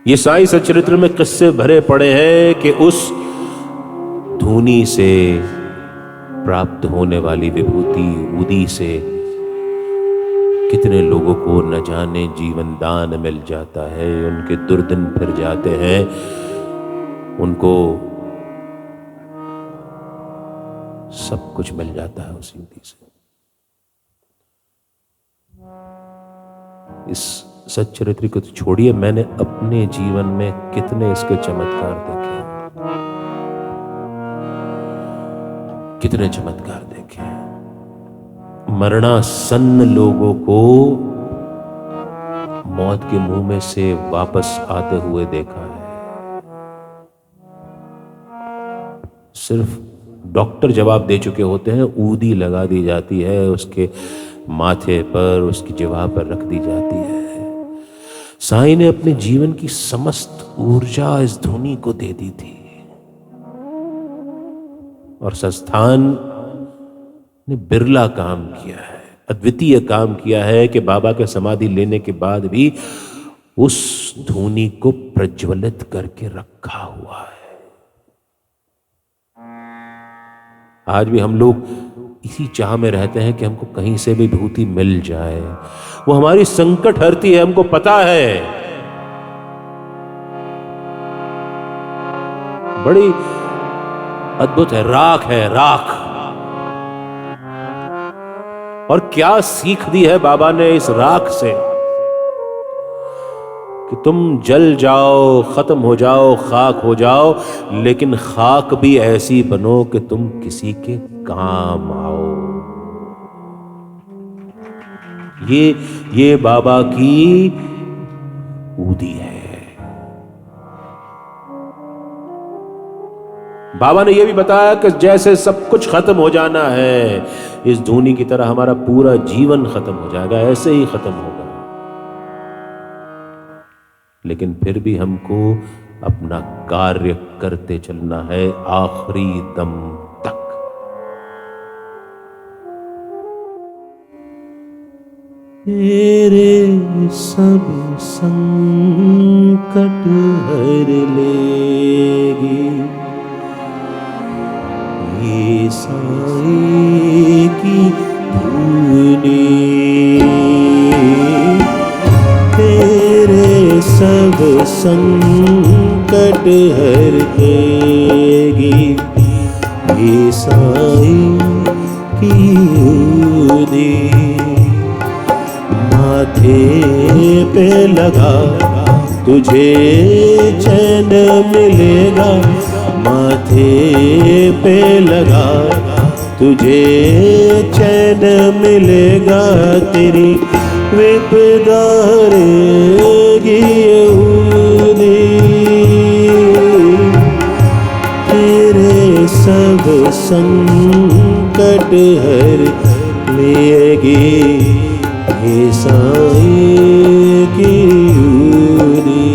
ये साईं सच्चरित्र में किस्से भरे पड़े हैं कि उस धूनी से प्राप्त होने वाली विभूति ऊदी से कितने लोगों को न जाने जीवन दान मिल जाता है, उनके दुर्दिन फिर जाते हैं, उनको सब कुछ मिल जाता है उसी ऊदी से। इस सच्चरित्र को तो छोड़िए, मैंने अपने जीवन में कितने इसके चमत्कार देखे, कितने चमत्कार देखे। मरणासन्न लोगों को मौत के मुंह में से वापस आते हुए देखा है। सिर्फ डॉक्टर जवाब दे चुके होते हैं, ऊदी लगा दी जाती है, उसके माथे पर, उसकी जिह्वा पर रख दी जाती है। साईं ने अपने जीवन की समस्त ऊर्जा इस धुनी को दे दी थी और संस्थान ने बिरला काम किया है, अद्वितीय काम किया है कि बाबा के समाधि लेने के बाद भी उस धुनी को प्रज्वलित करके रखा हुआ है। आज भी हम लोग इसी चाह में रहते हैं कि हमको कहीं से भी विभूति मिल जाए, वो हमारी संकट हरती है, हमको पता है। बड़ी अद्भुत है, राख है, राख। और क्या सीख दी है बाबा ने इस राख से कि तुम जल जाओ, खत्म हो जाओ, खाक हो जाओ, लेकिन खाक भी ऐसी बनो कि तुम किसी के काम आओ। ये बाबा की ऊदी है। बाबा ने यह भी बताया कि जैसे सब कुछ खत्म हो जाना है, इस धुनी की तरह हमारा पूरा जीवन खत्म हो जाएगा, ऐसे ही खत्म होगा। लेकिन फिर भी हमको अपना कार्य करते चलना है आखिरी दम तक। तेरे सब संकट हर लेगी ये साईं की धुनी, तेरे सब संकट हर लेगी ये साईं की ऊदी। माथे पे लगा तुझे चैन मिलेगा, माथे पे लगा तुझे चैन मिलेगा, तेरी विपदा रहेगी ऊदी। तेरे सब संकट हर लेगी ये साईं की ऊदी।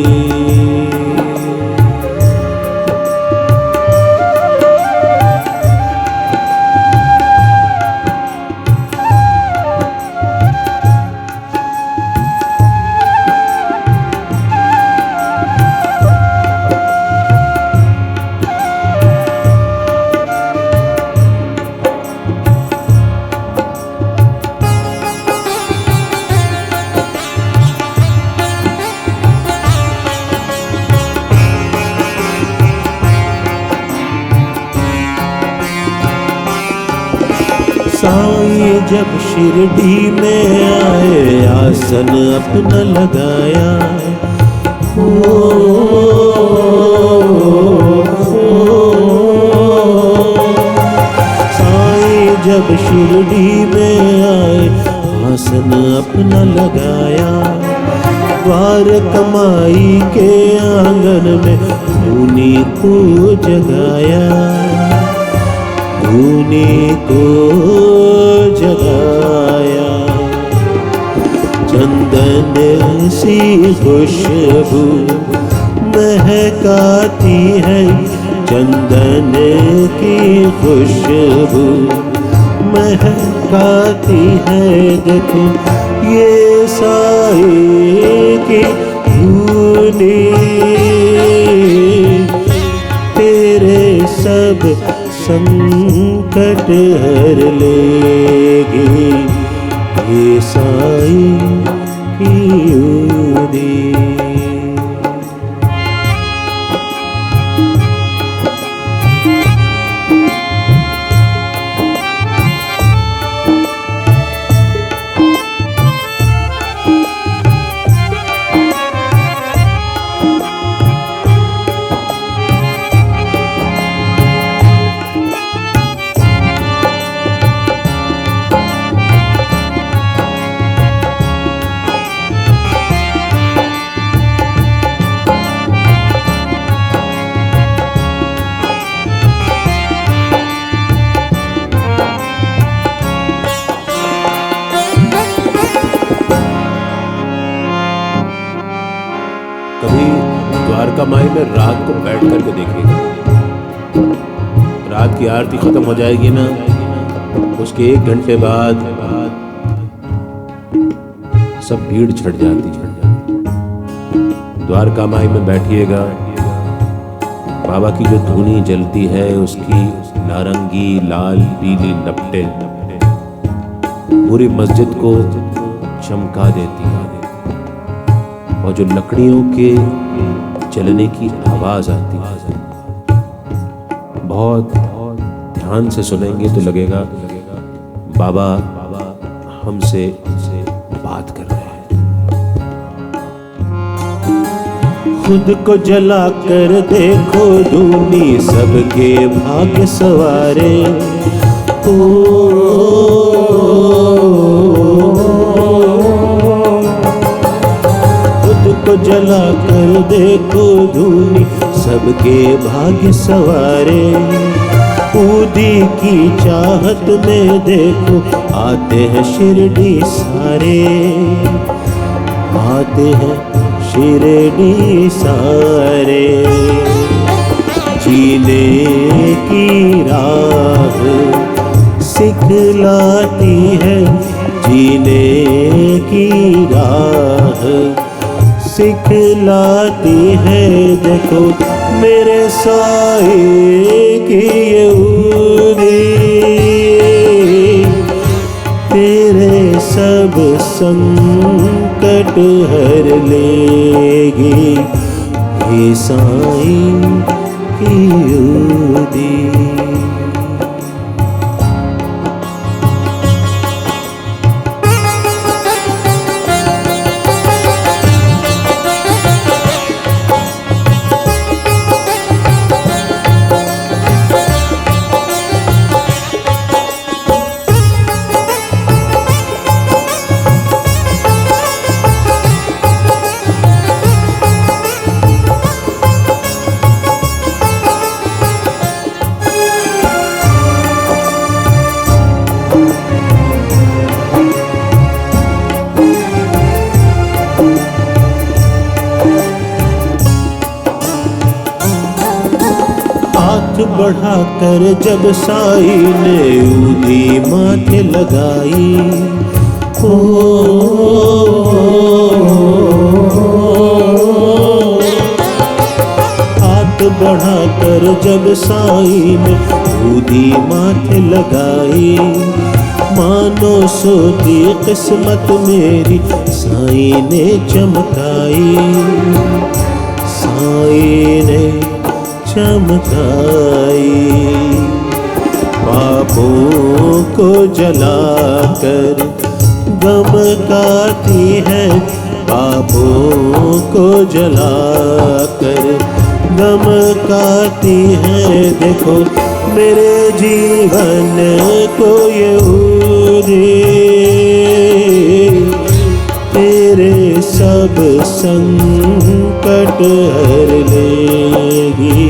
साईं जब शिरडी में आए, आसन अपना लगाया, साईं जब शिरडी में आए, आसन अपना लगाया, द्वार कमाई के आंगन में धुनी को जगाया, धुनी को जगाया। चंदन सी खुशबू महकाती है, चंदन की खुशबू महकाती है, देखो ये साईं की धुनी। सब संकट हर लेगी ये साईं की उदी। कभी द्वारका माई में रात को बैठ करके देखिएगा, रात की आरती खत्म हो जाएगी ना, उसके 1 घंटे बाद सब भीड़ छट जाती। द्वारका माई में बैठिएगा, बाबा की जो धुनी जलती है उसकी नारंगी लाल पीली लपटें पूरी मस्जिद को चमका देती है, और जो लकड़ियों के चलने की आवाज आती है, बहुत ध्यान से सुनेंगे तो लगेगा बाबा हमसे बात कर रहे हैं। खुद को जला कर देखो धूनी सबके भाग्य सवारे, को जला कर देखो धूनी सबके भाग्य सवारे, ऊदी की चाहत में देखो आते हैं शिरडी सारे, आते हैं शिरडी सारे। जीने की राह सिखलाती है, जीने की राह सिखलाती है, देखो मेरे साईं की ये उदी, तेरे सब संकट हर लेगी ये साईं की उदी। बढ़ाकर जब साईं ने उदी माथे लगाई, हाथ बढ़ाकर जब साईं ने उदी माथे लगाई, मानो सोती किस्मत मेरी साईं ने चमकाई, साईं ने चमकाई। पापों को जलाकर गमकाती है, पापों को जलाकर गमकाती है, देखो मेरे जीवन को ये उदी, तेरे सब संकट हर लेगी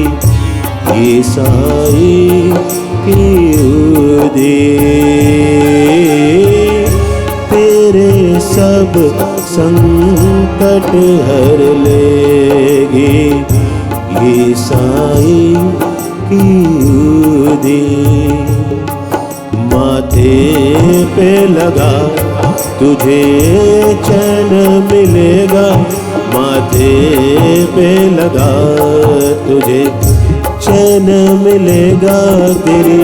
ये साईं की उदी, तेरे सब संकट हर लेगी ये साईं की उदी। माथे पे लगा तुझे चैन मिलेगा, माथे पे लगा तुझे चैन मिलेगा, तेरी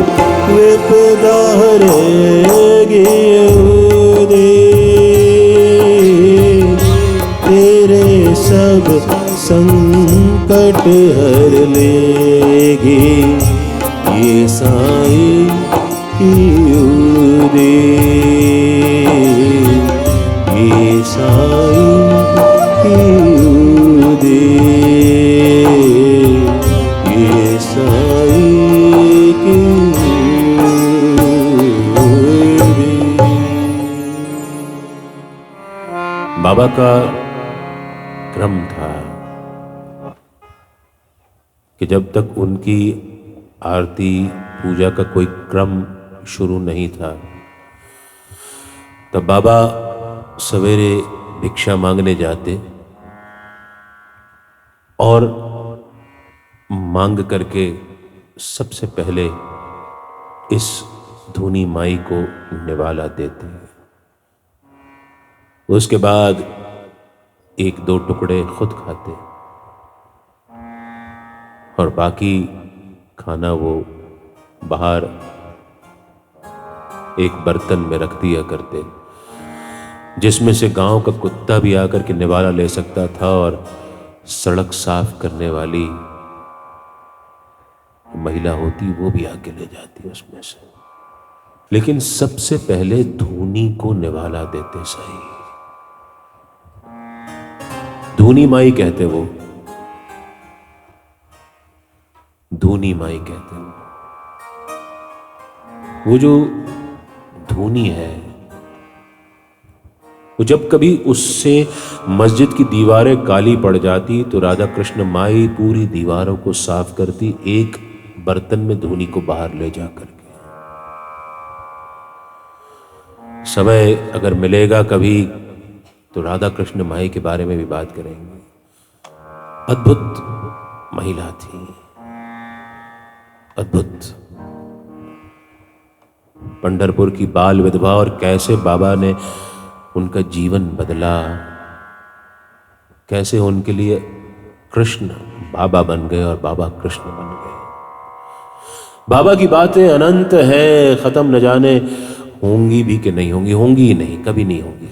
विपदा हरेगी यहूदी, तेरे सब संकट हर लेगी ये साईं की यहूदी, ये साईं की यहूदी, ये साईं की यहूदी। बाबा का क्रम था कि जब तक उनकी आरती पूजा का कोई क्रम शुरू नहीं था, तब बाबा सवेरे भिक्षा मांगने जाते और मांग करके सबसे पहले इस धूनी माई को निवाला देते। उसके बाद एक दो टुकड़े खुद खाते और बाकी खाना वो बाहर एक बर्तन में रख दिया करते, जिसमें से गांव का कुत्ता भी आकर के निवाला ले सकता था और सड़क साफ करने वाली महिला होती वो भी आके ले जाती उसमें से। लेकिन सबसे पहले धूनी को निवाला देते सही। धूनी माई कहते वो, धूनी माई कहते हैं। वो जो धूनी है, वो जब कभी उससे मस्जिद की दीवारें काली पड़ जाती तो राधा कृष्ण माई पूरी दीवारों को साफ करती, एक बर्तन में धूनी को बाहर ले जा करके। समय अगर मिलेगा कभी तो राधा कृष्ण माई के बारे में भी बात करेंगे। अद्भुत महिला थी, अद्भुत। पंढरपुर की बाल विधवा, और कैसे बाबा ने उनका जीवन बदला, कैसे उनके लिए कृष्ण बाबा बन गए और बाबा कृष्ण बन गए। बाबा की बातें अनंत हैं, खत्म न जाने होंगी भी कि नहीं होंगी, होंगी ही नहीं, कभी नहीं होंगी।